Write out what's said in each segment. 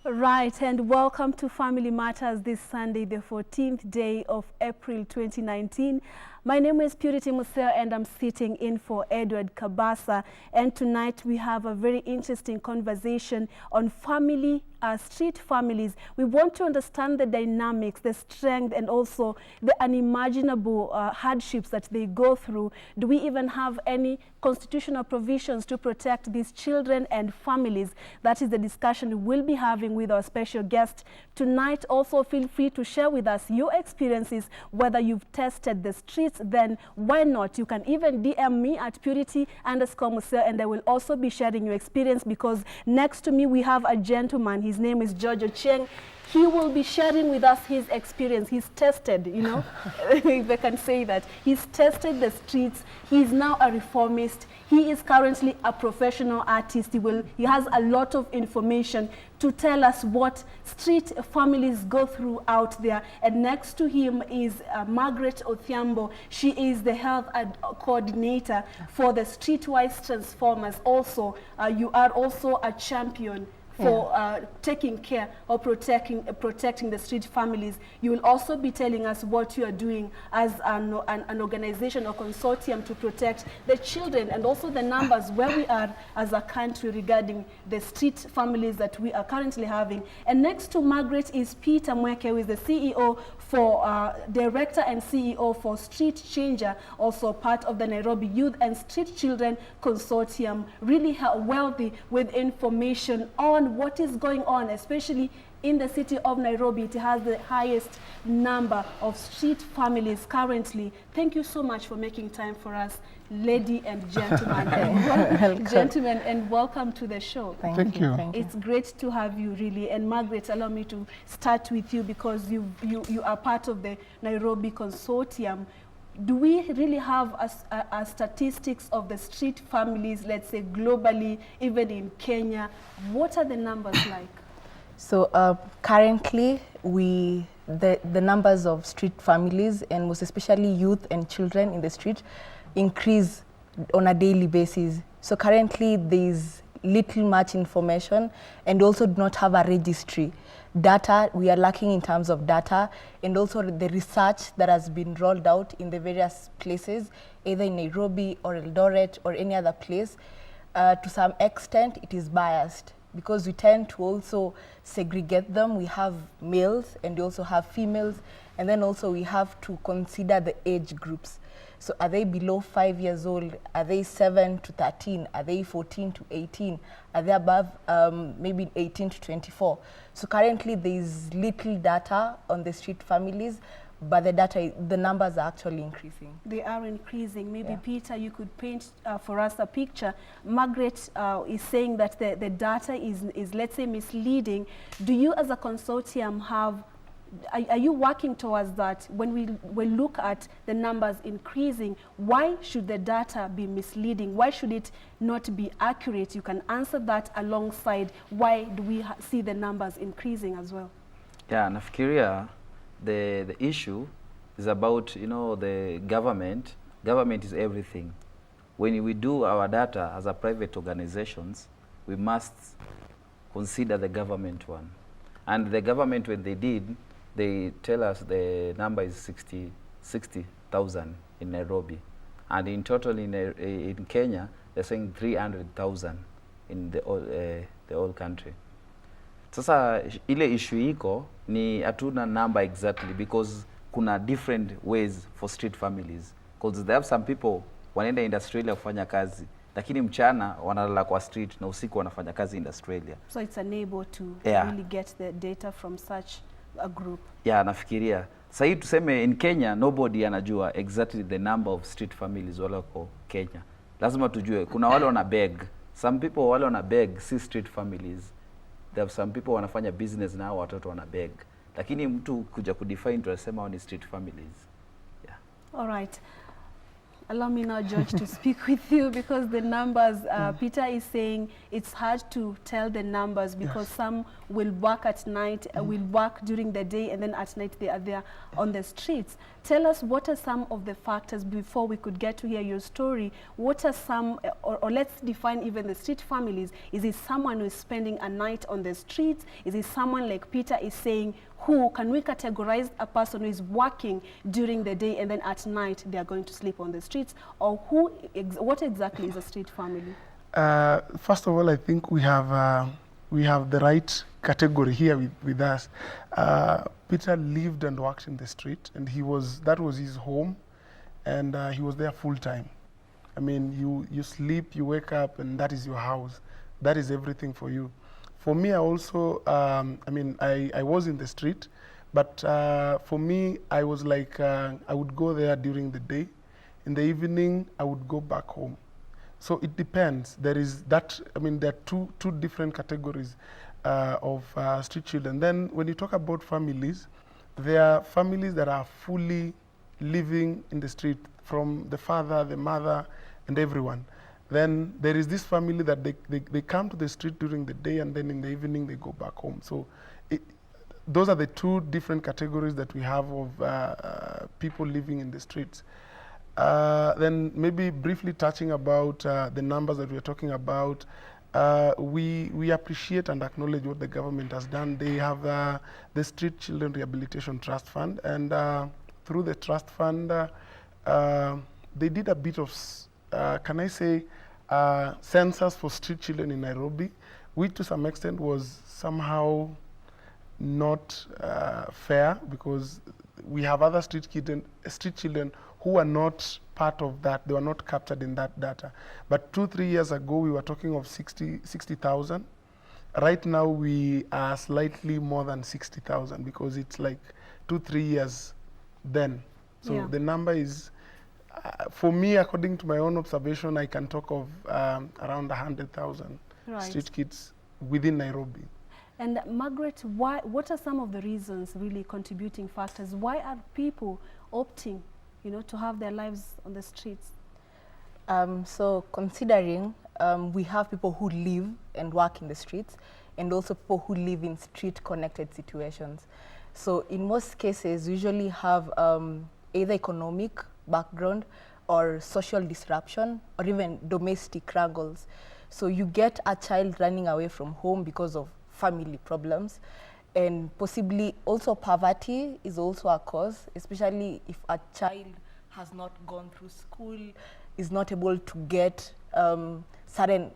Right, and welcome to Family Matters this Sunday, the 14th day of April 2019. My name is Purity Museo and I'm sitting in for Edward Kabasa. And tonight we have a very interesting conversation on street families. We want to understand the dynamics, the strength, and also the unimaginable hardships that they go through. Do we even have any constitutional provisions to protect these children and families? That is the discussion we'll be having with our special guest tonight. Also, feel free to share with us your experiences, whether you've tested the streets, then why not? You can even DM me at purity_museo, and I will also be sharing your experience, because next to me we have a gentleman. His name is Otieno. He will be sharing with us his experience. He's tested, you know, if I can say that. He's tested the streets. He's now a reformist. He is currently a professional artist. He has a lot of information to tell us what street families go through out there. And next to him is Margaret Osolo. She is the health coordinator for the Streetwise Transformers. Also, you are also a champion for taking care or protecting the street families. You will also be telling us what you are doing as an organization or consortium to protect the children, and also the numbers where we are as a country regarding the street families that we are currently having. And next to Margaret is Peter Mweke, who is the CEO for Director and CEO for Street Changer, also part of the Nairobi Youth and Street Children Consortium, really wealthy with information on what is going on, especially in the city of Nairobi. It has the highest number of street families currently. Thank you so much for making time for us, lady and gentlemen. Gentlemen, and welcome to the show. Thank you. It's great to have you, really. And Margaret, allow me to start with you, because you are part of the Nairobi Consortium. Do we really have a statistics of the street families, let's say globally, even in Kenya? What are the numbers like? So currently, the numbers of street families, and most especially youth and children in the street, increase on a daily basis. So currently, there is much information, and also do not have a registry. Data, we are lacking in terms of data, and also the research that has been rolled out in the various places, either in Nairobi or Eldoret or any other place. To some extent, it is biased, because we tend to also segregate them. We have males and we also have females, and then also we have to consider the age groups. So are they below 5 years old? Are they 7 to 13? Are they 14 to 18? Are they above maybe 18 to 24? So currently there is little data on the street families, but the numbers are actually increasing. They are increasing. Maybe Peter, you could paint for us a picture. Margaret is saying that the data is, let's say, misleading. Do you as a consortium are you working towards that? When we look at the numbers increasing, why should the data be misleading? Why should it not be accurate? You can answer that alongside why do we see the numbers increasing as well? Yeah, nafikiria the issue is about, you know, the government. Government is everything. When we do our data as a private organizations, we must consider the government one. And the government, when they did, they tell us the number is 60,000 in Nairobi. And in total in Kenya, they're saying 300,000 in the whole country. Sasa ile issue iko ni hatuna number exactly, because kuna different ways for street families. Because they have some people wanaenda in Australia kufanya kazi, lakini mchana wanalala kwa street na usiku wanafanya kazi in Australia. So it's unable to really get the data from such a group. Yeah, nafikiria. Sasa tuseme in Kenya, nobody anajua exactly the number of street families waloko Kenya. Lazima tujue. Kuna wale wana beg. Some people wale wana beg, si street families. There have some people wanafanya business na watoto wana beg. Lakini mtu kuja kudefine tunasema ni street families. Yeah. All right. Allow me now, George, to speak with you, because the numbers, Peter is saying it's hard to tell the numbers because some will work at night, will work during the day, and then at night they are there on the streets. Tell us, what are some of the factors, before we could get to hear your story, what are some, or let's define even the street families. Is it someone who is spending a night on the streets? Is it someone like Peter is saying, who can we categorize a person who is working during the day and then at night they are going to sleep on the streets? Or who, what exactly is a street family? First of all, I think we have the right category here with us. Peter lived and worked in the street, and that was his home, and he was there full time. I mean, you sleep, you wake up, and that is your house. That is everything for you. For me, I also, I mean, I was in the street, but for me, I was like, I would go there during the day. In the evening, I would go back home. So it depends. There is that, I mean, there are two different categories of street children. Then when you talk about families, there are families that are fully living in the street, from the father, the mother, and everyone. Then there is this family that they come to the street during the day, and then in the evening they go back home. So those are the two different categories that we have of people living in the streets. Then maybe briefly touching about the numbers that we're talking about, we appreciate and acknowledge what the government has done. They have the Street Children Rehabilitation Trust Fund, and through the trust fund, they did a bit of, can I say, census for street children in Nairobi, which to some extent was somehow not fair, because we have other street children who are not part of that. They were not captured in that data. But 2-3 years ago, we were talking of 60,000. Right now, we are slightly more than 60,000, because it's like 2-3 years then. So the number is, for me, according to my own observation, I can talk of around 100,000 street kids within Nairobi. And Margaret, what are some of the reasons, really contributing factors? Why are people opting, you know, to have their lives on the streets? So considering we have people who live and work in the streets, and also people who live in street-connected situations. So in most cases, we usually have either economic background or social disruption, or even domestic struggles. So you get a child running away from home because of family problems, and possibly also poverty is also a cause, especially if a child has not gone through school, is not able to get certain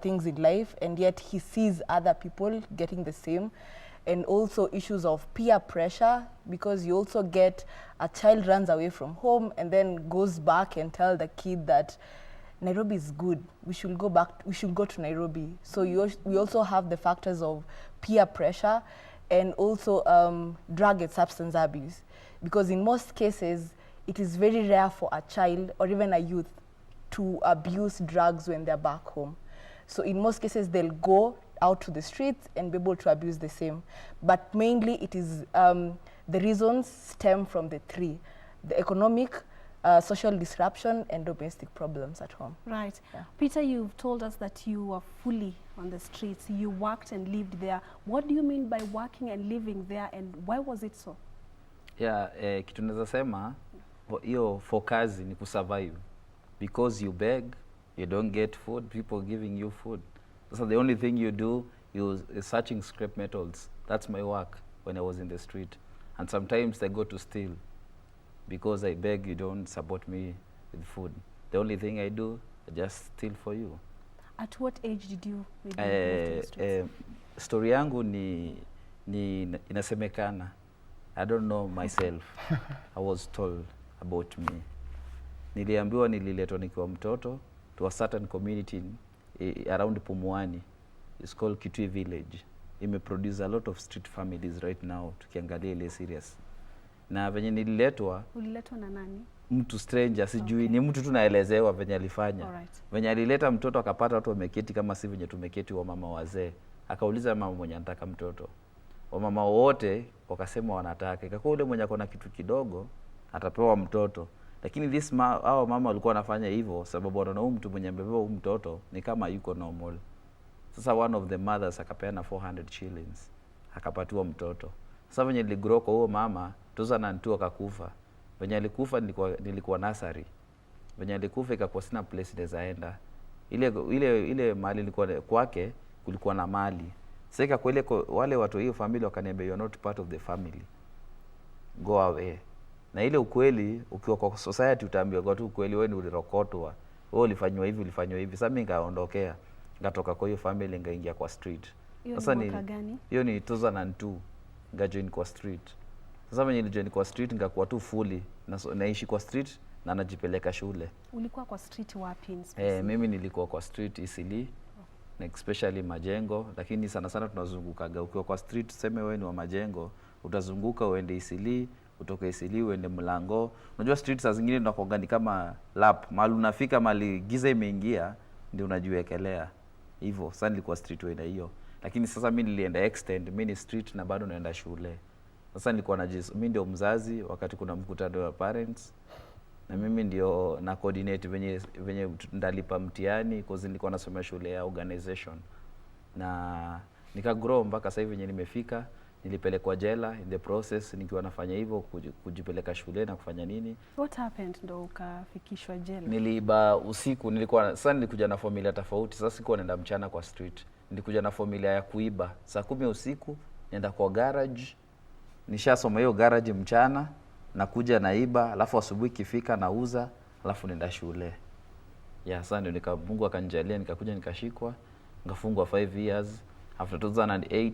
things in life, and yet he sees other people getting the same. And also issues of peer pressure, because you also get a child runs away from home and then goes back and tell the kid that Nairobi is good, we should go back, we should go to Nairobi. So we also have the factors of peer pressure, and also drug and substance abuse, because in most cases it is very rare for a child or even a youth to abuse drugs when they're back home. So in most cases they'll go out to the streets and be able to abuse the same. But mainly it is, the reasons stem from the three: the economic, social disruption, and domestic problems at home. Right. Yeah. Peter, you've told us that you were fully on the streets. You worked and lived there. What do you mean by working and living there, and why was it so? Yeah, kitu naweza sema, hiyo for kazi ni kusurvive. Because you beg, you don't get food, people giving you food. So the only thing you do is searching scrap metals. That's my work when I was in the street. And sometimes I go to steal. Because I beg, you don't support me with food. The only thing I do, I just steal for you. At what age did you move to the streets? Story yangu ni inasemekana. I don't know myself. I was told about me. Niliambiwa nililetwa nikiwa mtoto to a certain community around Pumwani. It's called Kitui Village. It produce a lot of street families right now, tukiangalia ile serious. Na venye nililetwa, uliletwa na nani? Mtu stranger, sijui, ni mtu tunaelezewa venye alifanya. Alright. Venye alileta mtoto akapata watu wameketi kama si venye tumeketi wa mama wazee. Akauliza mama mwenye anataka mtoto. Wamama wote wakasema wanataka. Ikakuwa ule mwenye akona kitu kidogo atapewa mtoto. Lakini hao mama walikuwa wanafanya hivyo sababu wanaona huyu mtu mwenye amebeba huyu mtoto ni kama yuko normal. Sasa one of the mothers akapeana 400 shillings akapatiwa mtoto. Sasa venye niligrow kwa huyo mama 2002 akakufa. Venye alikufa nilikuwa nursery. Venye alikufa ikakuwa sina place nilizaenda. Ile mali nilikuwa kwake kulikuwa na mali. Sasa kwa ile wale watu hiyo family wakaniambia you are not part of the family. Go away. Na ile ukweli ukiwa kwa society utaambiwa kwa tu ukweli wewe ni ulirokotwa. Wewe ulifanywa hivi. Sasa mimi nikaondokea. Ngatoka kwa hiyo family ngaingia kwa street. Sasa ni gani? Hiyo ni 2002. Ngajoin kwa street. Sasa venye nilijoin kwa street ngakuwa tu fully naishi kwa street na najipeleka shule. Ulikuwa kwa street wapi in specific? Mimi nilikuwa kwa street Isili. Na especially Majengo, lakini sana tunazungukaga ukiwa kwa street tuseme wewe ni wa Majengo, utazunguka uende Isili, utoke Isili uende Mlango. Unajua street saa zingine tunakuanga ni kama lap, mahali unafika mahali giza imeingia ndio unajiwekelea. Hivyo sasa nilikuwa street wewe hiyo. Lakini sasa mimi nilienda extend, mimi ni street na bado naenda shule. Sasa nilikuwa mimi ndio mzazi wakati kuna mkutano wa parents. Na mimi ndio na coordinate venye ndalipa mtihani cause nilikuwa nasomea shule ya organization. Na nikagrow mpaka sasa hivi venye nimefika, nilipelekwa jela in the process nikiwa nafanya hivyo kujipeleka shule na kufanya nini. What happened ndo ukafikishwa jela? Niliiba usiku, nilikuja na familia tofauti. Sasa sikuwa naenda mchana kwa street. Nilikuja na familia ya kuiba. Saa 10 usiku naenda kwa garage. Nishasoma hiyo garage mchana. Nakuja naiba, alafu asubuhi kifika nauza, alafu nenda shule. Sasa ndio Mungu akanijalia nikakuja nikashikwa, nikafungwa 5 years. After 2008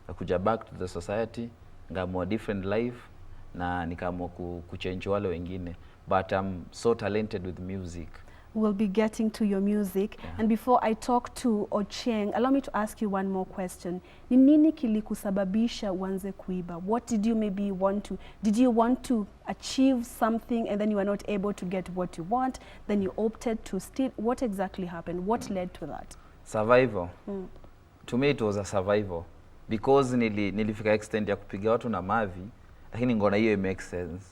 nikakuja back to the society, nikaamua different life na nikaamua kuchange wale wengine. But I'm so talented with music. We'll be getting to your music. Yeah. And before I talk to Ochieng, allow me to ask you one more question. Ni nini kilikusababisha uanze kuiba? What did you maybe did you want to achieve something and then you were not able to get what you want, then you opted to steal? What exactly happened? What led to that? Survival. To me it was a survival. Because nilifika extent ya kupiga watu na mavi, lakini ngona hiyo make sense.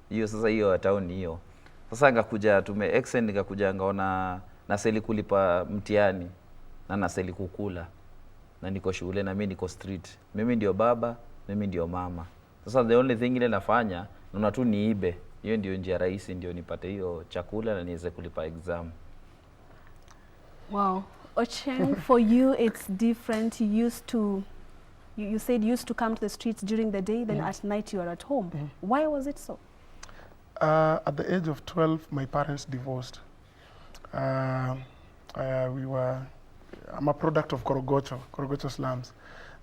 Hiyo sasa hiyo town hiyo. Sasa ngakuja extend nikakuja ngaona naseli kulipa mtihani na naseli kukula. Na niko shule na mimi niko street. Mimi ndio baba, mimi ndio mama. Sasa the only thing ile nafanya naona tu niibe. Hiyo ndio njia rahisi ndio nipate hiyo chakula na niweze kulipa exam. Wow. Ochieng, for you it's different. You said you used to come to the streets during the day, then at night you are at home. Why was it so? At the age of 12, my parents divorced. I'm a product of Korogocho slums.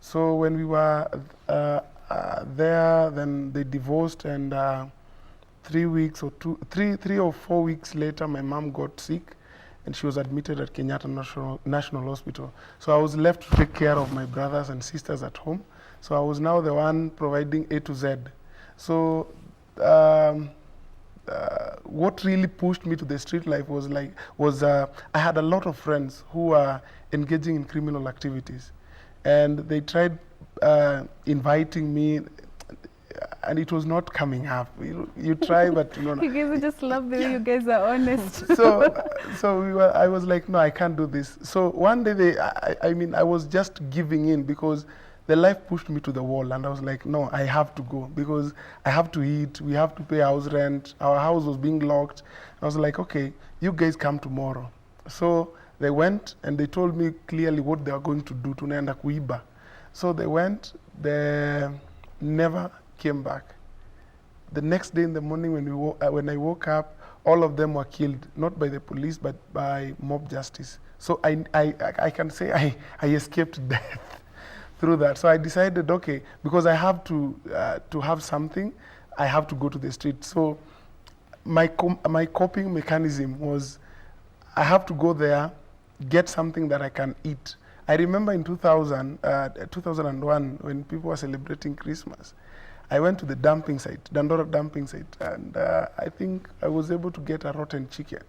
So when we were there, then they divorced, and 3 or 4 weeks later, my mom got sick, and she was admitted at Kenyatta National Hospital. So I was left to take care of my brothers and sisters at home. So I was now the one providing A to Z. So what really pushed me to the street life was I had a lot of friends who were engaging in criminal activities, and they tried inviting me, and it was not coming up. You try, but you know. You guys just love the way you guys are honest. I was like, no, I can't do this. So one day I was just giving in because the life pushed me to the wall, and I was like, no, I have to go because I have to eat, we have to pay house rent, our house was being locked. I was like, okay, you guys come tomorrow. So they went and they told me clearly what they are going to do, tunaenda kuiba. So they went, they never came back. The next day in the morning when I woke up, all of them were killed, not by the police, but by mob justice. So I can say I escaped death through that. So I decided, okay, because I have to have something, I have to go to the street. So my coping mechanism was I have to go there, get something that I can eat. I remember in 2001, when people were celebrating Christmas, I went to the dumping site, Dandora dumping site, and I think I was able to get a rotten chicken.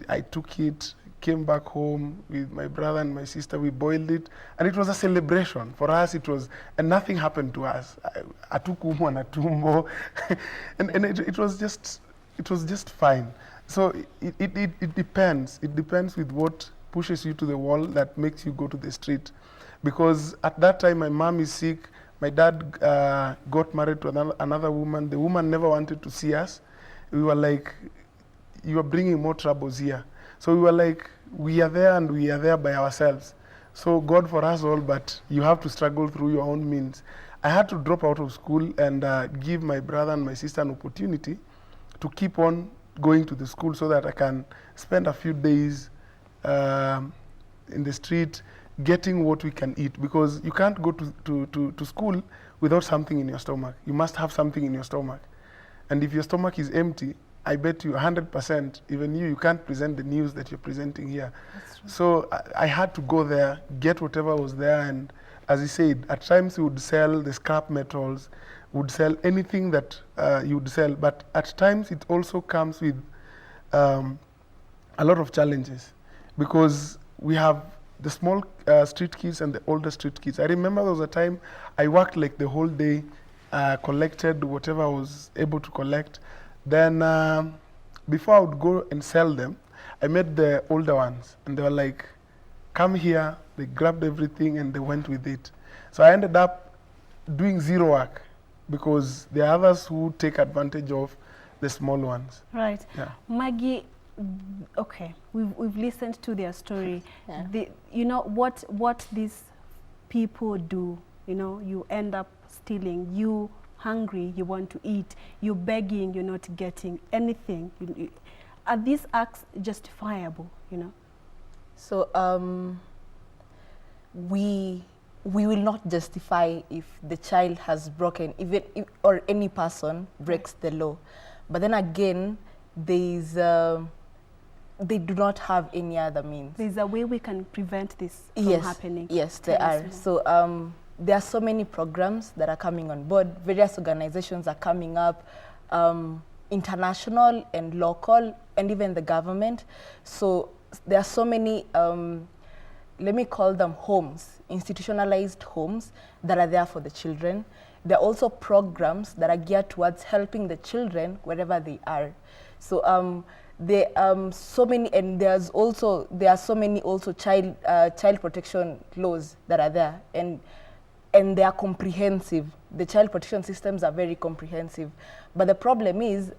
I took it, came back home with my brother and my sister, we boiled it, and it was a celebration. For us it was, and nothing happened to us. Atukumu na tumbo, and it was just it was just fine. So it depends. It depends with what pushes you to the wall that makes you go to the street. Because at that time, my mom is sick. My dad got married to another woman. The woman never wanted to see us. We were like, you are bringing more troubles here. So we were like, we are there and we are there by ourselves. So God for us all, but you have to struggle through your own means. I had to drop out of school and give my brother and my sister an opportunity to keep on going to the school so that I can spend a few days in the street getting what we can eat, because you can't go to school without something in your stomach. You must have something in your stomach. And if your stomach is empty, I bet you 100%, even you can't present the news that you're presenting here. So I had to go there, get whatever was there, and as he said, at times we would sell the scrap metals, would sell anything that you would sell, but at times it also comes with a lot of challenges, because we have the small street kids and the older street kids. I remember there was a time I worked like the whole day, collected whatever I was able to collect. Then before I would go and sell them, I met the older ones and they were like, come here. They grabbed everything and they went with it. So I ended up doing zero work because there are others who take advantage of the small ones. Right. Yeah. Maggie, okay, we've listened to their story. Yeah. You know, what these people do, you know, you end up stealing. You hungry, you want to eat, you're begging, you're not getting anything. Are these acts justifiable, you know? So we will not justify if the child has broken, even if, or any person breaks the law. But then again, they do not have any other means. There's a way we can prevent this from happening. Yes, there are. So there are so many programs that are coming on board. Various organizations are coming up, international and local, and even the government. So there are so many, let me call them homes, institutionalized homes that are there for the children. There are also programs that are geared towards helping the children wherever they are. So there are so many, and there are so many also child protection laws that are there, and they are comprehensive. The child protection systems are very comprehensive. But the problem is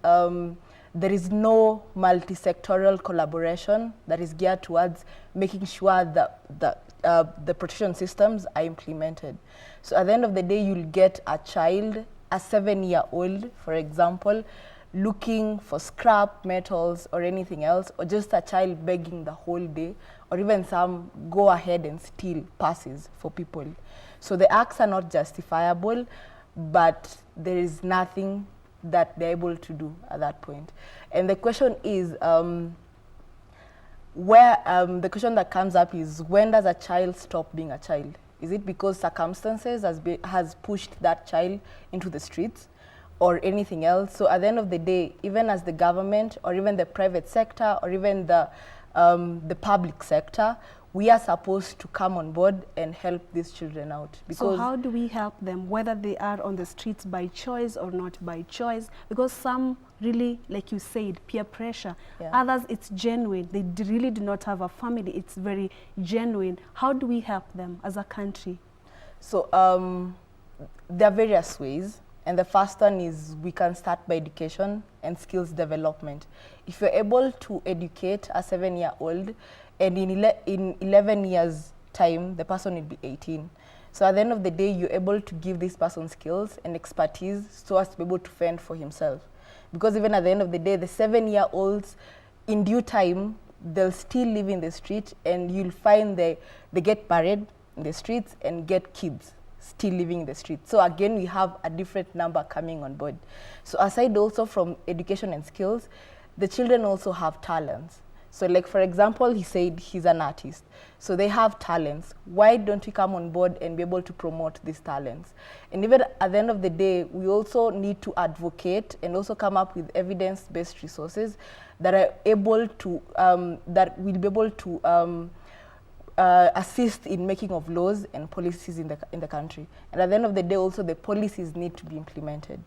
there is no multi-sectoral collaboration that is geared towards making sure that the protection systems are implemented. So at the end of the day, you'll get a child, a 7-year-old, for example, looking for scrap metals or anything else, or just a child begging the whole day, or even some go ahead and steal passes for people. So the acts are not justifiable, but there is nothing that they're able to do at that point. And the question is, the question that comes up is, when does a child stop being a child? Is it because circumstances has pushed that child into the streets, or anything else? So at the end of the day, even as the government, or even the private sector, or even the public sector, we are supposed to come on board and help these children out. Because so how do we help them, whether they are on the streets by choice or not by choice? Because some really, like you said, peer pressure. Yeah. Others, it's genuine. They really do not have a family. It's very genuine. How do we help them as a country? So there are various ways. And the first one is we can start by education and skills development. If you're able to educate a 7-year-old, and in 11 years' time, the person will be 18. So at the end of the day, you're able to give this person skills and expertise so as to be able to fend for himself. Because even at the end of the day, the 7-year-olds, in due time, they'll still live in the street, and you'll find they get married in the streets and get kids still living in the street. So again, we have a different number coming on board. So aside also from education and skills, the children also have talents. So like, for example, he said he's an artist. So they have talents. Why don't we come on board and be able to promote these talents? And even at the end of the day, we also need to advocate and also come up with evidence-based resources that are able to, that will be able to assist in making of laws and policies in the country. And at the end of the day, also the policies need to be implemented.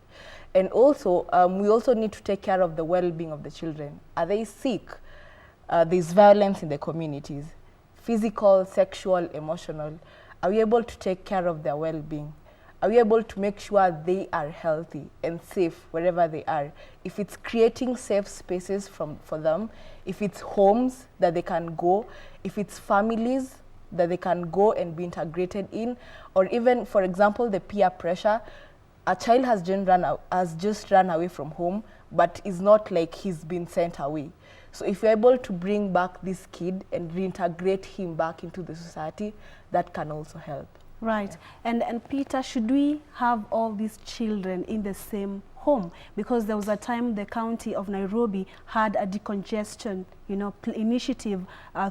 And also, we also need to take care of the well-being of the children. Are they sick? There's violence in the communities, physical, sexual, emotional. Are we able to take care of their well-being? Are we able to make sure they are healthy and safe wherever they are? If it's creating safe spaces for them, if it's homes that they can go, if it's families that they can go and be integrated in, or even, for example, the peer pressure. A child has just run away from home, but it's not like he's been sent away. So if you're able to bring back this kid and reintegrate him back into the society, that can also help. Right. And Peter, should we have all these children in the same home? Because there was a time the county of Nairobi had a decongestion, initiative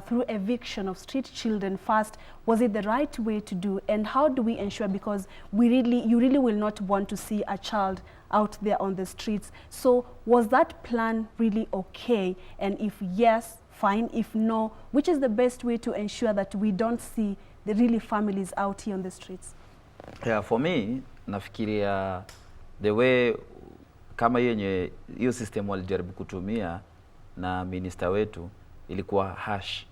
through eviction of street children first. Was it the right way to do? And how do we ensure, because you really will not want to see a child out there on the streets. So was that plan really okay? And if yes, fine. If no, which is the best way to ensure that we don't see the really families out here on the streets? Yeah, for me, nafikiria the way kama hiyo system walijaribu kutumia na minister wetu ilikuwa harsh.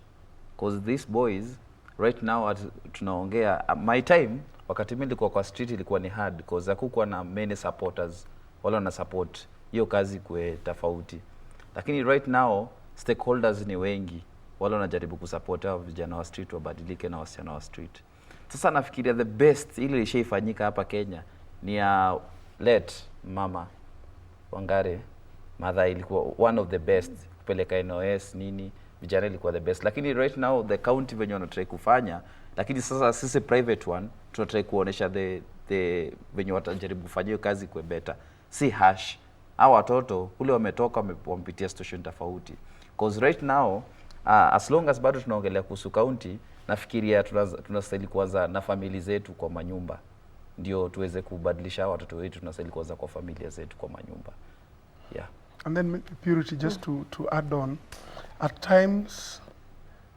Because these boys, right now tunaongea, my time, wakati mimi nilikuwa kwa street ilikuwa ni hard because hakukuwa na many supporters wala wana support hiyo kazi kwe tofauti. Lakini right now stakeholders ni wengi wala wanajaribu kusupport hao vijana wa street wabadilike na wasichana wa street. Sasa nafikiria the best ile ishaifanyika hapa Kenya ni ya let mama Wangare mother ilikuwa one of the best, kupeleka NOS nini, vijana ilikuwa the best. Lakini right now the county venye wanatry kufanya, lakini sasa sisi private one tunatry kuonesha the venye watajaribu kufanya hiyo kazi kwa better, si harsh. Hao watoto kule wametoka wamepitia situation tofauti. Because right now as long as bado tunaongelea kuhusu county, nafikiria tunastahili kuanza na familia zetu kwa manyumba, ndio tuweze kubadilisha watoto wetu. Tunastahili kuanza kwa familia zetu kwa manyumba. Yeah. And then Purity, just to add on, at times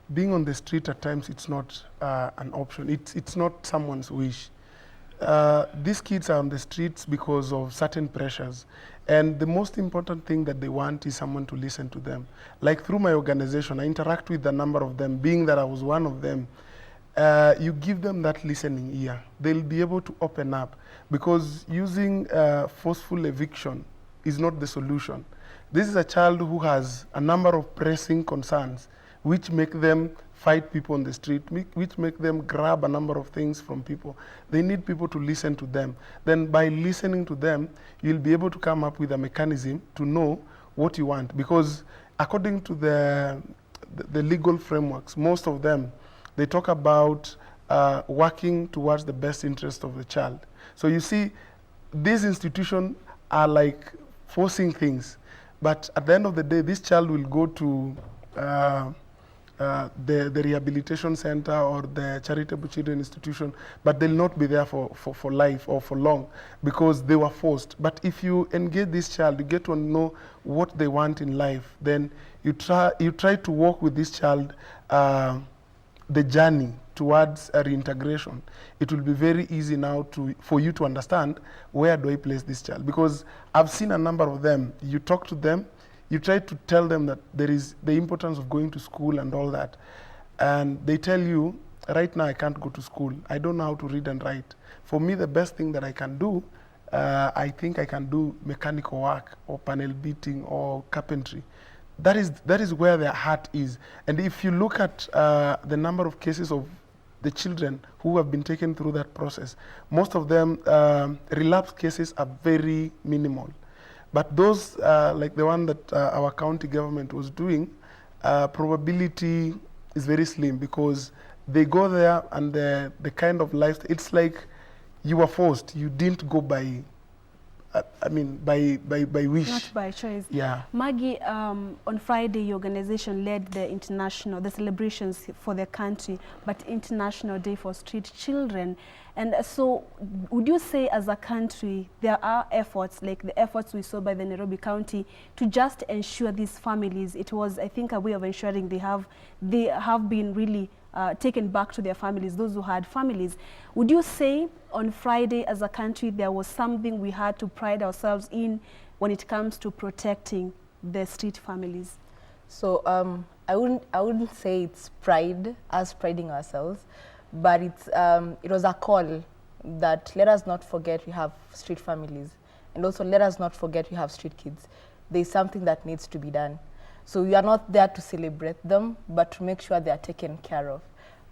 being on the street, at times it's not an option. It's not someone's wish. These kids are on the streets because of certain pressures. And the most important thing that they want is someone to listen to them. Like through my organization, I interact with a number of them, being that I was one of them. You give them that listening ear, they'll be able to open up, because using forceful eviction is not the solution. This is a child who has a number of pressing concerns which make them fight people on the street, which make them grab a number of things from people. They need people to listen to them. Then by listening to them, you'll be able to come up with a mechanism to know what you want. Because according to the legal frameworks, most of them, they talk about working towards the best interest of the child. So you see, these institutions are like forcing things. But at the end of the day, this child will go to the rehabilitation center or the charitable children institution, but they'll not be there for life or for long because they were forced. But if you engage this child, you get to know what they want in life, then you try to walk with this child the journey towards a reintegration. It will be very easy now for you to understand, where do I place this child? Because I've seen a number of them. You talk to them, you try to tell them that there is the importance of going to school and all that. And they tell you, right now I can't go to school. I don't know how to read and write. For me, the best thing that I can do, I think I can do mechanical work or panel beating or carpentry. That is where their heart is. And if you look at the number of cases of the children who have been taken through that process, most of them, relapse cases are very minimal. But those, like the one that our county government was doing, probability is very slim, because they go there and the kind of lifestyle, it's like you were forced. You didn't go by, by wish. Not by choice. Yeah. Maggie, on Friday, your organization led the celebrations for the country, but International Day for Street Children. And so would you say as a country, there are efforts, like the efforts we saw by the Nairobi County, to just ensure these families, it was, I think, a way of ensuring they have been really taken back to their families, those who had families. Would you say on Friday as a country there was something we had to pride ourselves in when it comes to protecting the street families? So I wouldn't say it's pride, us priding ourselves, but it's it was a call that let us not forget we have street families, and also let us not forget we have street kids. There's something that needs to be done. So we are not there to celebrate them, but to make sure they are taken care of.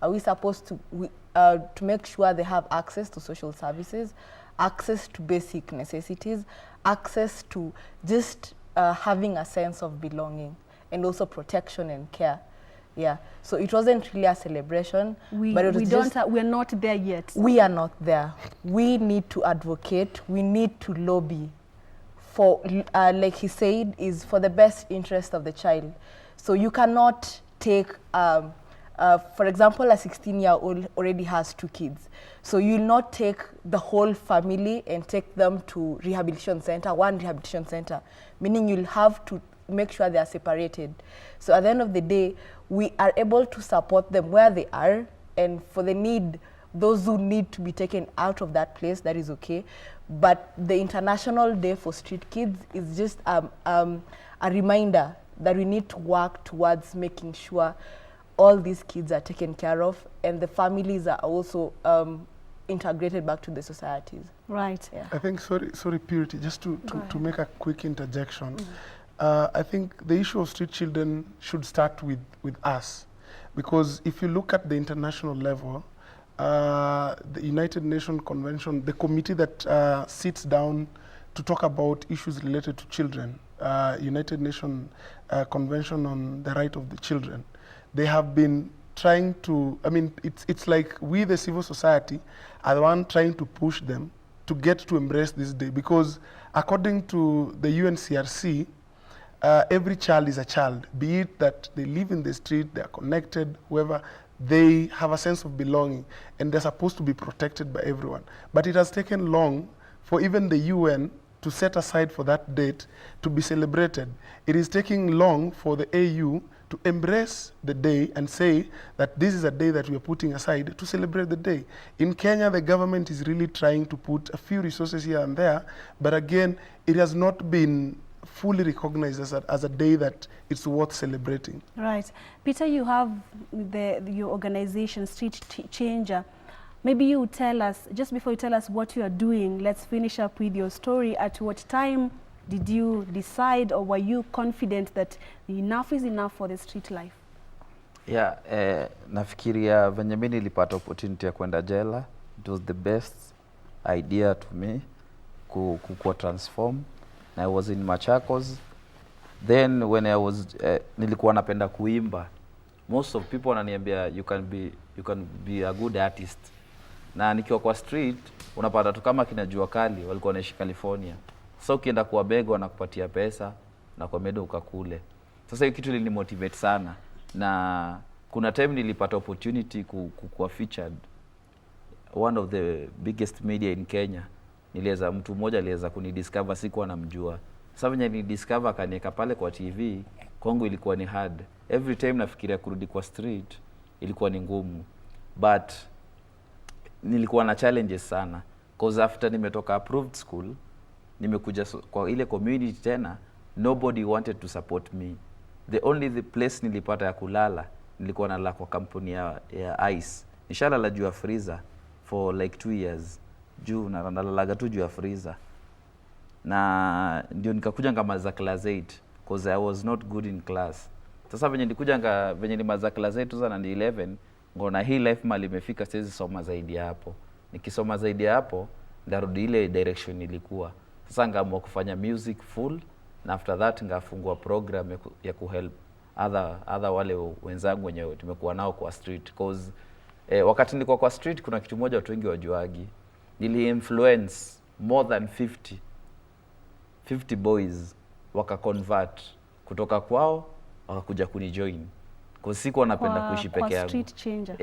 Are we supposed to make sure they have access to social services, access to basic necessities, access to just having a sense of belonging, and also protection and care. Yeah, so it wasn't really a celebration, but it was we're not there yet. We are not there. We need to advocate, we need to lobby for, like he said, is for the best interest of the child. So you cannot take, for example, a 16-year-old already has 2 kids. So you'll not take the whole family and take them to rehabilitation center, one rehabilitation center, meaning you'll have to make sure they are separated. So at the end of the day, we are able to support them where they are, and for the need, those who need to be taken out of that place, that is okay. But the International Day for Street Kids is just a reminder that we need to work towards making sure all these kids are taken care of, and the families are also integrated back to the societies. Right. Yeah. I think, sorry, Purity, just to make a quick interjection. I think the issue of street children should start with us, because if you look at the international level, the United Nations Convention, the committee that sits down to talk about issues related to children, United Nations Convention on the Right of the Children, they have been trying to, I mean, it's like we, the civil society, are the one trying to push them to get to embrace this day, because according to the UNCRC, every child is a child, be it that they live in the street, they are connected, whoever, they have a sense of belonging, and they're supposed to be protected by everyone. But it has taken long for even the UN to set aside for that date to be celebrated. It is taking long for the AU to embrace the day and say that this is a day that we are putting aside to celebrate the day. In Kenya, the government is really trying to put a few resources here and there, but again, it has not been fully recognized as a day that it's worth celebrating. Right. Peter, you have your organization, Street Changer. Maybe you tell us, just before you tell us what you are doing, let's finish up with your story. At what time did you decide, or were you confident that enough is enough for the street life? Yeah, nafikiria venye mimi nilipata opportunity ya kwenda jela, it was the best idea to me ku transform. I was in Machakos. Then when I was nilikuwa napenda kuimba. Most of people wananiambia you can be a good artist. Na nikiwa kwa street unapata tu kama kina Jua Kali walikuwa wanaishi California. Sasa ukienda kwa bego wanakupatia pesa na kwa medo ukakule. Sasa hiyo kitu ilinimotivate sana, na kuna time nilipata opportunity kuwa featured one of the biggest media in Kenya. Niliweza, mtu mmoja aliweza kunidiscover, sikuwa namjua. Sasa venye nilidiscover akaniweka pale kwa TV, kwangu ilikuwa ni hard. Every time nafikiria kurudi kwa street ilikuwa ni ngumu, but nilikuwa na challenges sana, cause after nimetoka approved school nimekuja kwa ile community tena, nobody wanted to support me. The only place nilipata ya kulala, nilikuwa nalala kwa kampuni ya ice. Nishalala juu ya freezer for like 2 years. Juu na nalalaga tu juu ya freezer. Na ndio nikakuja ngamaliza class 8 because I was not good in class. Sasa venye nilikuja venye nimaliza class 8 2011, ngona hii life mali imefika, siwezi soma zaidi hapo. Nikisoma zaidi hapo ndarudi ile direction nilikuwa. Sasa ngaamua kufanya music full, na after that ngafungua program ya kuhelp other wale wenzangu wenye tumekuwa nao kwa street, cause wakati nilikuwa kwa street kuna kitu moja watu wengi wajuagi. Nili influence more than 50 boys waka convert kutoka kwao wakakuja kunijoin, kwa siku wanapenda kuishi peke yangu. Street Changer.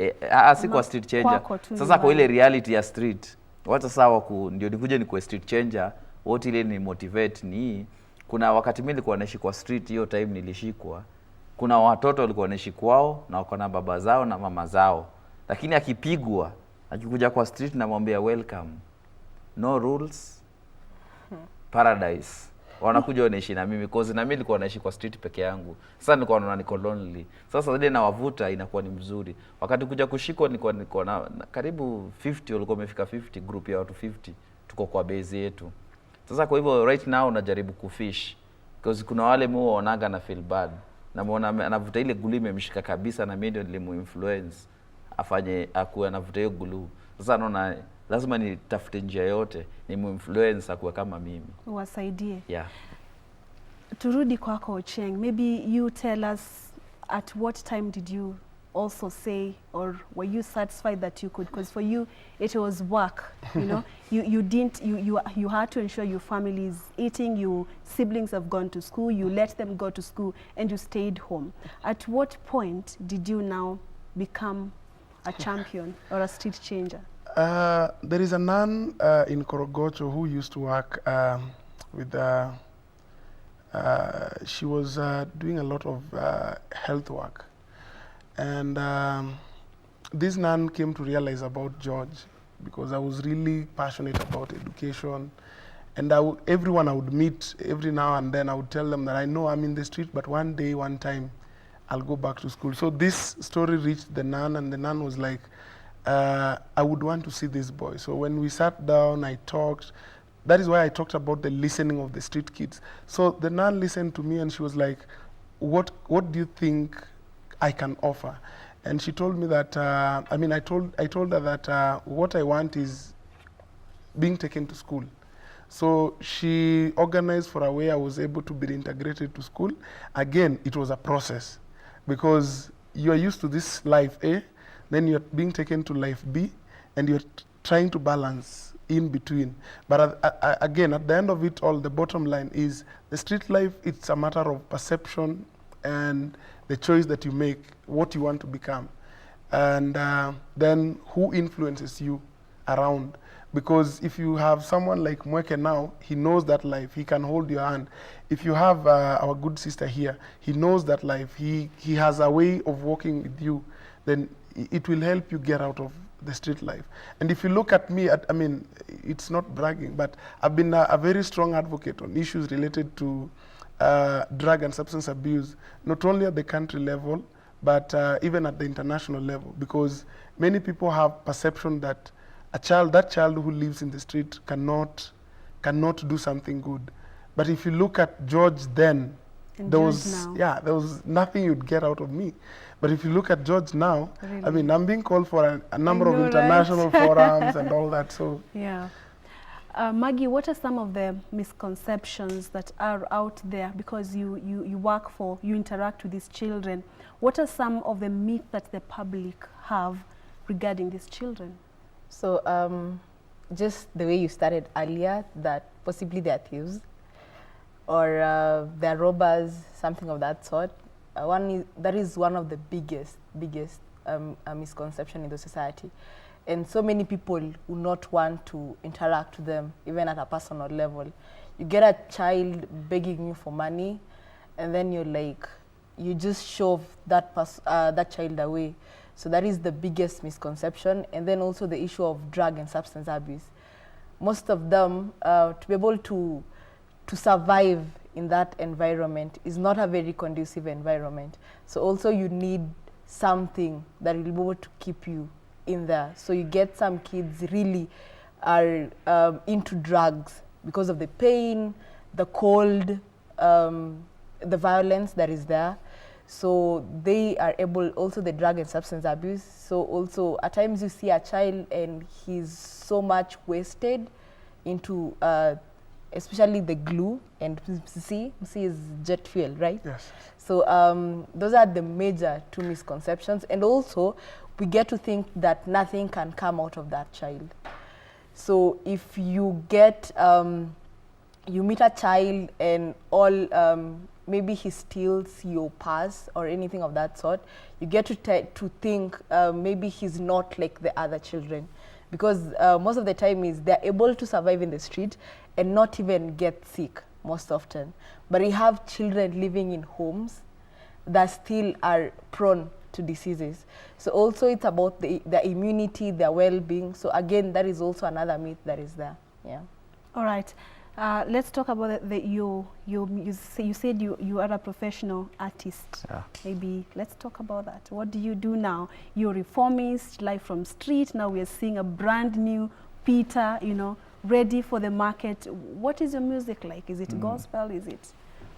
Si kwa Street Changer. Sasa kwa ile reality ya street, watu sawa ndio nikuje ni kwa Street Changer. Wote ile ni motivate ni kuna wakati mimi nilikuwa naishi kwa street, hiyo time nilishikwa Kuna watoto walikuwa wanaishi kwao na wako na baba zao na mama zao, lakini akipigwa, akikuja kwa street na mwambia welcome, no rules, paradise. Wanakuja wanaishi na mimi cause na mimi nilikuwa naishi kwa street peke yangu. Sasa nilikuwa naona niko lonely. Sasa ile na wavuta inakuwa ni mzuri. Wakati kuja kushikwa nilikuwa na karibu 50, walikuwa wamefika 50, group ya watu 50 tuko kwa base yetu. Sasa kwa hivyo right now najaribu kufish because kuna wale mimi waonaga na feel bad. Na muona anavuta ile glue imemshika kabisa na mimi ndio nilimuinfluence afanye akuwe anavuta hiyo glue. Sasa naona lazima nitafute njia yote nimuinfluence akuwe kama mimi. Wasaidie. Yeah. Turudi kwako Ochieng, maybe you tell us at what time did you also say, or were you satisfied that you could, because for you it was work, you know, you had to ensure your family is eating, your siblings have gone to school, you let them go to school and you stayed home. At what point did you now become a champion or a street changer? There is a nun in Korogocho who used to work with she was doing a lot of health work, and this nun came to realize about George because I was really passionate about education, and everyone I would meet every now and then I would tell them that I know I'm in the street, but one day, one time I'll go back to school. So this story reached the nun, and the nun was like, I would want to see this boy. So when we sat down, I talked. That is why I talked about the listening of the street kids. So the nun listened to me and she was like, what do you think I can offer? And she told me that, I told her that what I want is being taken to school. So she organized for a way I was able to be integrated to school. Again, it was a process because you are used to this life A, then you're being taken to life B, and you're trying to balance in between. But again, at the end of it all, the bottom line is the street life, it's a matter of perception and the choice that you make, what you want to become. And then who influences you around. Because if you have someone like Mweke now, he knows that life, he can hold your hand. If you have our good sister here, he knows that life, he has a way of working with you, then it will help you get out of the street life. And if you look at me, I mean, it's not bragging, but I've been a very strong advocate on issues related to drug and substance abuse, not only at the country level, but even at the international level, because many people have perception that that child who lives in the street cannot do something good. But if you look at George then, there was nothing you'd get out of me. But if you look at George now, really? I mean, I'm being called for a number of international forums and all that. So yeah. Maggie, what are some of the misconceptions that are out there? Because you interact with these children. What are some of the myths that the public have regarding these children? So just the way you started earlier, that possibly they're thieves or they're robbers, something of that sort. That is one of the biggest misconception in the society. And so many people will not want to interact with them, even at a personal level. You get a child begging you for money, and then you're like, you just shove that child away. So that is the biggest misconception. And then also the issue of drug and substance abuse. Most of them, to be able to survive in that environment is not a very conducive environment. So also you need something that will be able to keep you in there. So you get some kids really are into drugs because of the pain, the cold, the violence that is there. So they are able, also the drug and substance abuse. So also at times you see a child and he's so much wasted into especially the glue and MC is jet fuel, right? Yes. So those are the major two misconceptions. And also we get to think that nothing can come out of that child. So if you get, you meet a child and all, maybe he steals your purse or anything of that sort, you get to think maybe he's not like the other children. Because most of the time is they're able to survive in the street and not even get sick most often. But we have children living in homes that still are prone to diseases. So also it's about their immunity, their well-being. So again, that is also another myth that is there. Yeah. All right. Let's talk about you said you are a professional artist. Yeah. Maybe let's talk about that. What do you do now? You're reformist, live from street. Now we are seeing a brand new Peter, you know, ready for the market. What is your music like? Is it gospel? Is it?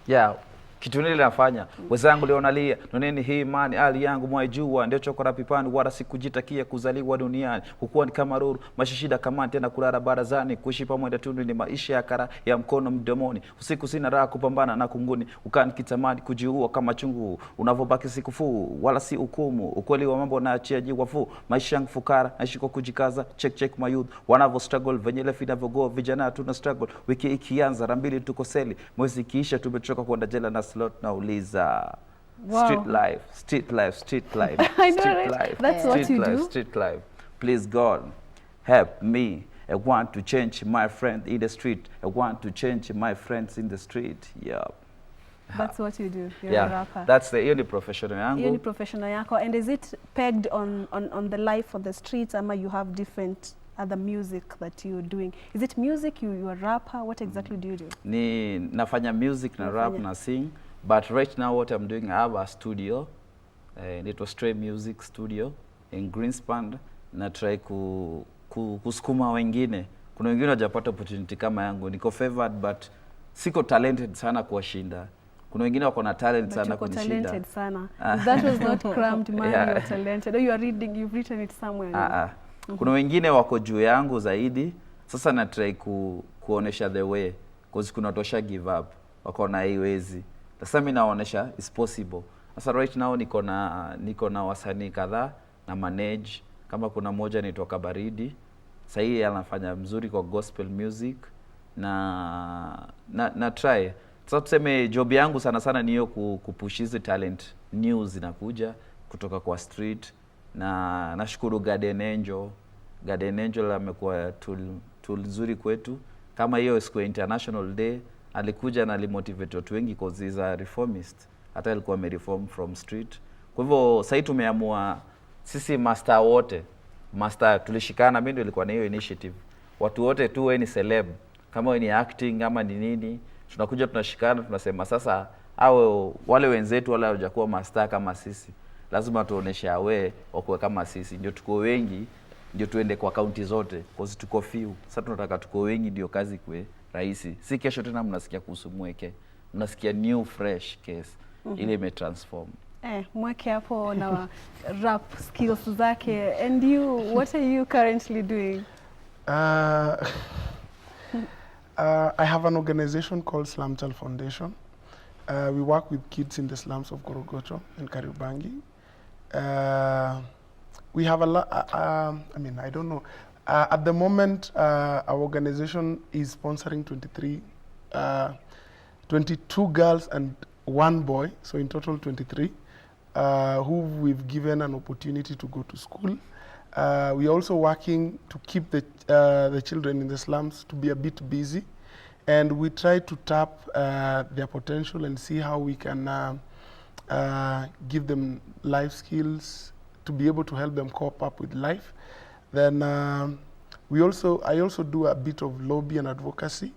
Yeah. Kitu nili nafanya wenzangu leo nalia noneni hii imani hali yangu mwaijua ndio chokora pipani wala sikujitakia kuzaliwa duniani hukuwa ni kama ruru mashishida kama tena kulala barazani kuishi pamoja tundu ni maisha ya kara ya mkono mdomoni usiku sina raha kupambana na kunguni ukani kitamani kujiua kama chungu unavobaki sikufuu wala si hukumu ukweli wa mambo na achia jiwafu maisha yangu fukara naishi kwa kujikaza check my youth wanavo struggle venye lefi navyogo vijana tuna struggle wiki ikianza rambili tuko seli mwezi kiisha tumechoka kwenda jela na slot nauliza. Wow. Street life, street life, street life. I know, street right? life. That's street what you life, do. Street life. Please God, help me. I want to change my friend in the street. I want to change my friends in the street. Yeah. That's what you do. You're Yeah. a rapper. That's the only professional Hiyo ni yangu. professional yako. And is it pegged on the life on the streets, ama you have different other music that you're doing? Is it music? You're a rapper? What exactly do you do? Ni nafanya music na rap Nafanya. na sing. But right now what I'm doing, I have a studio. It was Stray Music Studio in Greenspan. Na try kusukuma wengine. Kuna wengine wajapata opportunity kama yangu. Niko favored but siko talented sana kuwashinda. Kuna wengine wako na talent But sana you're kunishinda. talented sana. If that was not crammed, man, Yeah. you're talented. Or you are reading, you've written it somewhere. Kuna wengine wako juu yangu zaidi. Sasa na try kuonesha the way. Because kuna tosha give up. Wako na haiwezi. Sasa mimi naonesha it's possible. Sasa right now niko na wasanii kadhaa na manage. Kama kuna moja anaitwa Baridi. Sasa hii anafanya mzuri kwa gospel music na try. Sasa tuseme job yangu sana sana ni hiyo kupush hizi talent news inakuja kutoka kwa street na nashukuru Garden Angel. Garden Angel amekuwa tool nzuri kwetu. Kama hiyo siku International Day alikuja na alimotivate watu wengi cause he's a reformist. Hata alikuwa amereform from street. Kwa hivyo sasa tumeamua sisi master tulishikana, mimi ndio nilikuwa na hiyo initiative. Watu wote tu wewe ni celeb, kama wewe ni acting ama ni nini, tunakuja tunashikana tunasema sasa wale wenzetu wale hawajakuwa master kama sisi. Lazima tuoneshe wewe wakuwe kama sisi, ndio tuko wengi, ndio tuende kwa county zote, cause tuko few. Sasa tunataka tuko wengi ndio kazi kwe rahisi. Si kesho tena mnasikia kuhusu Mweke. Mnasikia new fresh case. Ile imetransform. Mweke hapo na rap skills zake. And you, what are you currently doing? I have an organization called Slum Child Foundation. We work with kids in the slums of Korogocho and Kariobangi. We have a lot, I mean, I don't know. At the moment, our organization is sponsoring 22 girls and 1 boy, so in total 23, who we've given an opportunity to go to school. We are also working to keep the children in the slums to be a bit busy, and we try to tap their potential and see how we can give them life skills to be able to help them cope up with life. Then I also do a bit of lobby and advocacy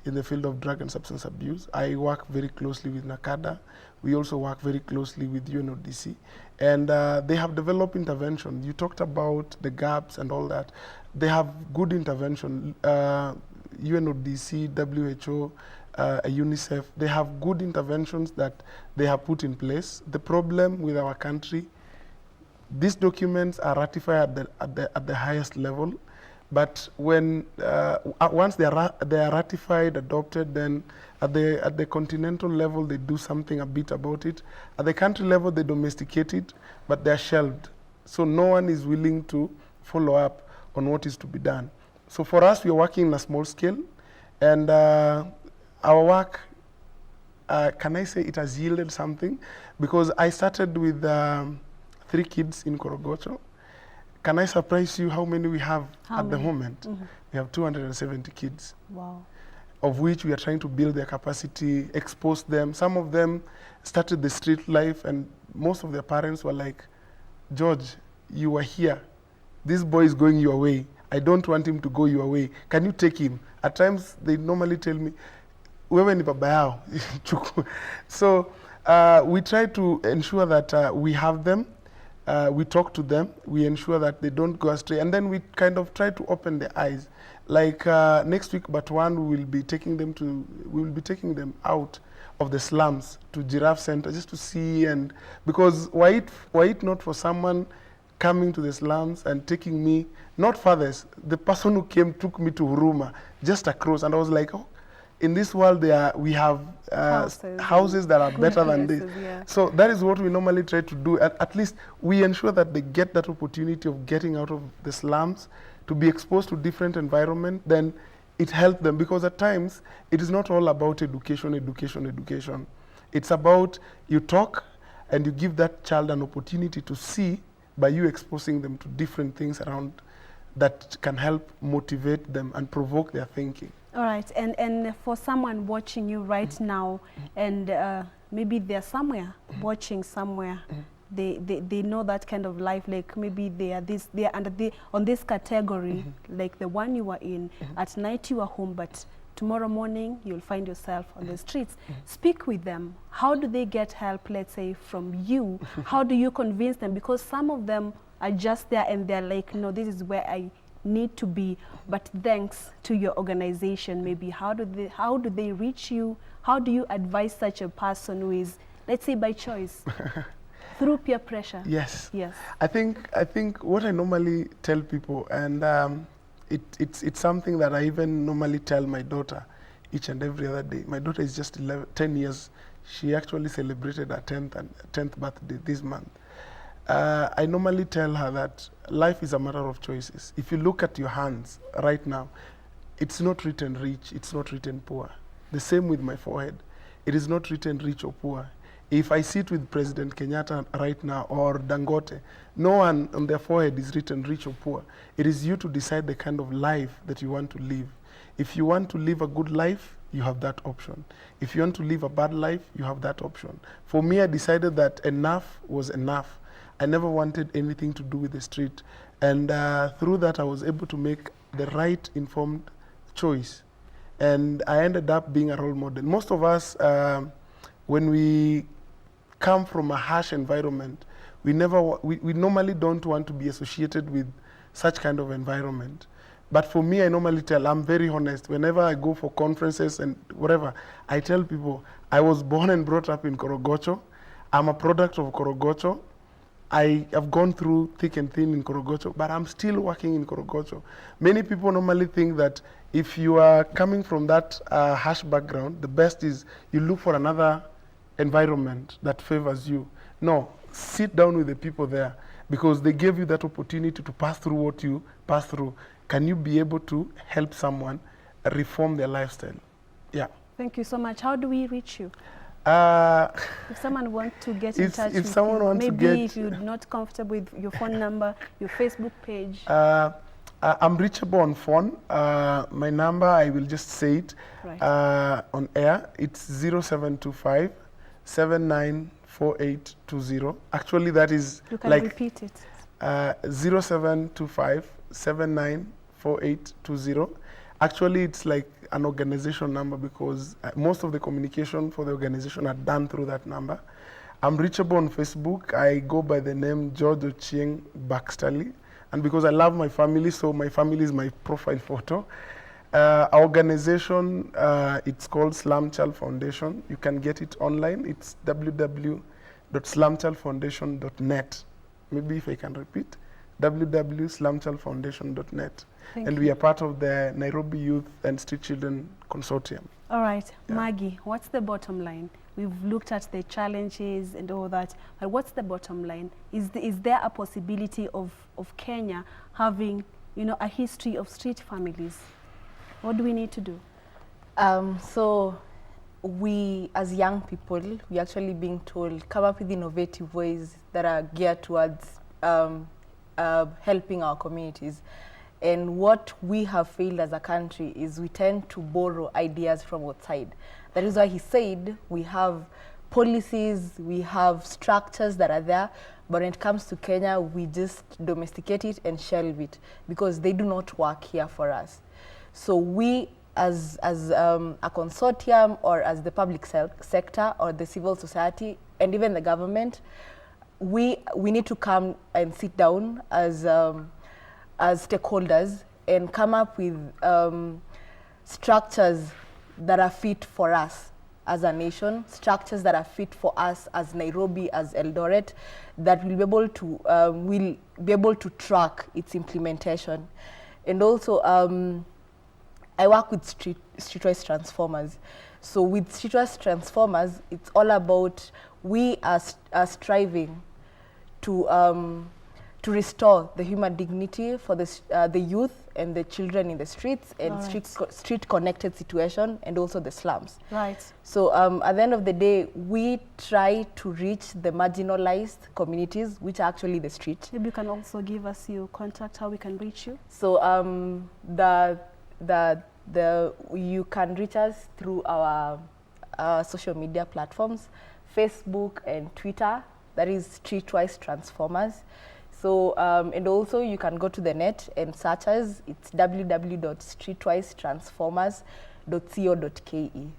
in the field of drug and substance abuse. I work very closely with NACADA. We also work very closely with UNODC. And they have developed intervention. You talked about the gaps and all that. They have good intervention. UNODC, WHO, UNICEF, they have good interventions that they have put in place. The problem with our country, these documents are ratified at the highest level, but when once they are ratified, adopted, then at the continental level they do something a bit about it. At the country level they domesticate it, but they are shelved. So no one is willing to follow up on what is to be done. So for us, we are working on a small scale, and our work, can I say it has yielded something? Because I started with 3 kids in Korogocho. Can I surprise you how many we have at the moment? We have 270 kids. Wow. of which we are trying to build their capacity, expose them. Some of them started the street life, and most of their parents were like, George, you were here. This boy is going your way. I don't want him to go your way. Can you take him? At times, they normally tell me, wewe ni baba yao. So we try to ensure that we have them, we talk to them, we ensure that they don't go astray, and then we kind of try to open their eyes. Like next week, but one, we will be taking them out of the slums to Giraffe Center just to see, and because were it not for someone coming to the slums and taking me, not fathers, the person who came took me to Huruma, just across, and I was like, oh, in this world we have houses that are better than this. Yeah. So that is what we normally try to do. At least we ensure that they get that opportunity of getting out of the slums, to be exposed to different environment, then it helps them, because at times it is not all about education. It's about you talk and you give that child an opportunity to see by you exposing them to different things around that can help motivate them and provoke their thinking. All right, and for someone watching you right now, and maybe they're somewhere watching somewhere, they know that kind of life, like maybe they are on this category, like the one you are in. At night you are home, but tomorrow morning you'll find yourself on the streets. Speak with them. How do they get help, let's say, from you? How do you convince them? Because some of them are just there and they're like, no, this is where I need to be, but thanks to your organization, maybe how do they reach you? How do you advise such a person who is, let's say, by choice? Through peer pressure. Yes. Yes. I think what I normally tell people, and it's something that I even normally tell my daughter each and every other day. My daughter is just 10 years. She actually celebrated her 10th birthday this month. I normally tell her that life is a matter of choices. If you look at your hands right now, it's not written rich, it's not written poor. The same with my forehead. It is not written rich or poor. If I sit with President Kenyatta right now or Dangote, no one on their forehead is written rich or poor. It is you to decide the kind of life that you want to live. If you want to live a good life, you have that option. If you want to live a bad life, you have that option. For me, I decided that enough was enough. I never wanted anything to do with the street. And through that, I was able to make the right informed choice. And I ended up being a role model. Most of us, when we come from a harsh environment, we normally don't want to be associated with such kind of environment. But for me, I normally tell, I'm very honest. Whenever I go for conferences and whatever, I tell people, I was born and brought up in Korogocho. I'm a product of Korogocho. I have gone through thick and thin in Korogocho, but I'm still working in Korogocho. Many people normally think that if you are coming from that harsh background, the best is you look for another environment that favors you. No, sit down with the people there, because they gave you that opportunity to pass through what you pass through. Can you be able to help someone reform their lifestyle? Yeah. Thank you so much. How do we reach you? If someone wants to get in touch with you, maybe if you're not comfortable with your phone number, your Facebook page. I'm reachable on phone. My number, I will just say it on air. It's 0725 794820. Actually, that is you can like repeat it. 0725 794820. Actually, it's like an organization number, because most of the communication for the organization are done through that number. I'm reachable on Facebook. I go by the name George Ochieng Baxterly. And because I love my family, so my family is my profile photo. Our organization, it's called Slum Child Foundation. You can get it online. It's www.slumchildfoundation.net. Maybe if I can repeat, www.slumchildfoundation.net. And we are part of the Nairobi Youth and Street Children Consortium. All right, yeah. Maggie, what's the bottom line? We've looked at the challenges and all that, but what's the bottom line? Is there a possibility of Kenya having, a history of street families? What do we need to do? So we, as young people, we're actually being told, come up with innovative ways that are geared towards helping our communities. And what we have failed as a country is we tend to borrow ideas from outside. That is why he said we have policies, we have structures that are there, but when it comes to Kenya, we just domesticate it and shelve it because they do not work here for us. So we, as a consortium or as the public sector or the civil society and even the government, we need to come and sit down as stakeholders and come up with structures that are fit for us as a nation, structures that are fit for us as Nairobi, as Eldoret, that will be able to track its implementation. And also, I work with streetwise transformers. So with streetwise transformers, it's all about we are striving to restore the human dignity for the youth and the children in the streets and street connected situation and also the slums. Right. So at the end of the day, we try to reach the marginalized communities, which are actually the street. Maybe you can also give us your contact, how we can reach you. So you can reach us through our social media platforms, Facebook and Twitter, that is Streetwise Transformers. So, and also you can go to the net and search us. It's www.streetwisetransformers.co.ke.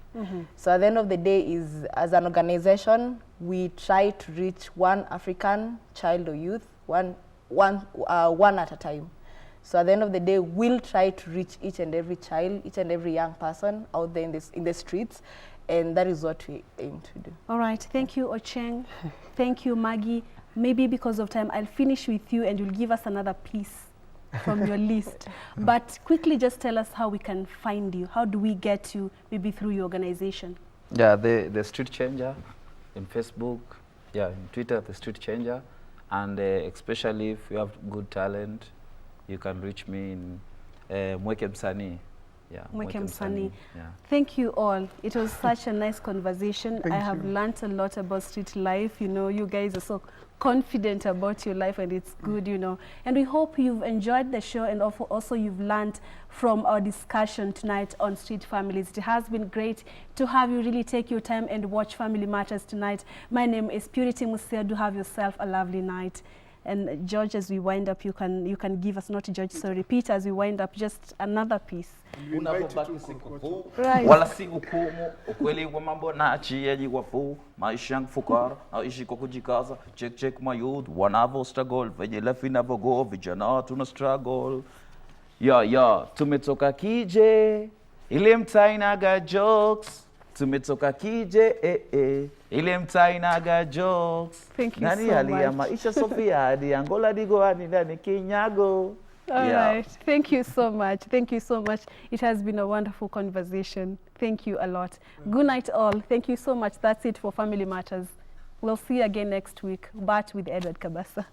So at the end of the day, as an organization, we try to reach one African child or youth, one at a time. So at the end of the day, we'll try to reach each and every child, each and every young person out there in the streets, and that is what we aim to do. All right, thank you, Ocheng. Thank you, Maggie. Maybe because of time, I'll finish with you and you'll give us another piece from your list. But quickly just tell us how we can find you. How do we get you, maybe through your organization? Yeah, the Street Changer in Facebook, yeah, in Twitter, the Street Changer. And especially if you have good talent, you can reach me in Mweke Msanii. Yeah, Mweke Msanii. Yeah. Thank you all. It was such a nice conversation. I have learnt a lot about street life. You know, you guys are so confident about your life and it's good, you know. And we hope you've enjoyed the show and also you've learned from our discussion tonight on Street Families. It has been great to have you really take your time and watch Family Matters tonight. My name is Purity Musea. Do have yourself a lovely night. And George, as we wind up, you can give us, not George, sorry, Peter, as we wind up, just another piece. Right. Wala si hukumu, ukweli wa mambo na achiaji wafu, maisha yangu fukara, naishi kwa kujikaza, check my youth, wanavo struggle, venye life inavogo, vijana tuna struggle. Yeah, tumetoka kije, ile mtaa inaga jokes, tumetoka kije, ile mtaa inaga jokes. Thank you Nani so alia much. maisha Sofia hadi Angola digo hadi ndani kinyago. All right. Thank you so much. Thank you so much. It has been a wonderful conversation. Thank you a lot. Good night all. Thank you so much. That's it for Family Matters. We'll see you again next week, but with Edward Kabasa.